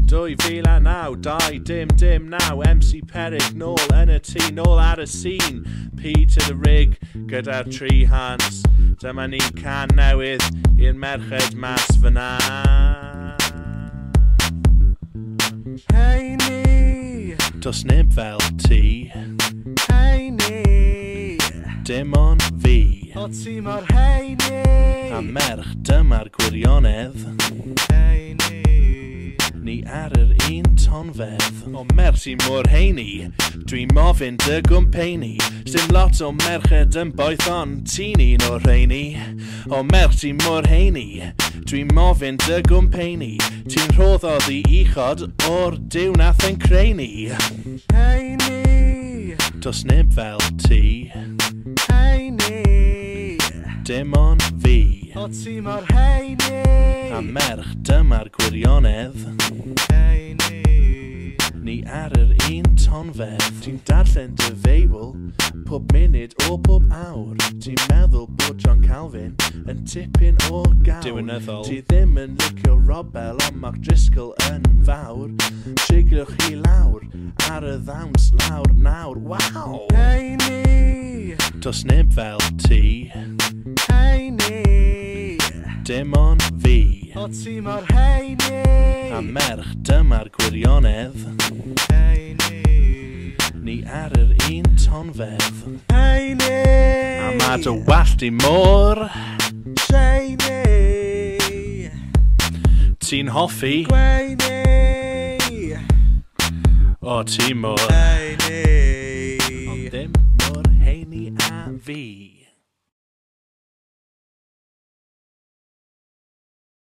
$2009, dau dim now, mcperyg nôl yn y tŷ, nôl ar y scene, P to the rig gyda'r tri hands. Dyma ni can newydd i'r merched mas fyna. Heini, Does neb fel ti, heini, dim ond fi. o ti mor heini. A merch, dyma'r gwirionedd, Heini, ni ar yr un tonfedd. O merci mor heini, dwi'n mofyn dy gwmpeini. Sdim lot o merched yn boeth ond ti'n un o'r rheini. O merci mor heini, dwi'n mofyn dy gwmpeini. Ti'n rhoddodd i uchod o'r diw nath yn creu ni. heini, Does neb fel ti, heini, dim ond fi. o ti mor heini. A merch, dyma'r gwirionedd, Heini, ni ar yr un tonfedd. Ti'n darllen dy feibl pob munud o pob awr. Ti'n meddwl bod John Calvin yn tipyn o gawr. Diwinyddol. Ti ddim yn licio Robel ond Mark Driscoll yn fawr. Siglwch chi lawr ar y ddawns lawr nawr. Waw! heini, Does neb fel ti, heini, dim ond fi. o ti mor heini. A merch, dyma'r gwirionedd, Heini, ni ar yr un tonfedd. heini, A ma dy wallt i môr, sheini, ti'n hoffi, gweini, o ti môr, heini. ond ddim mor heini a fi.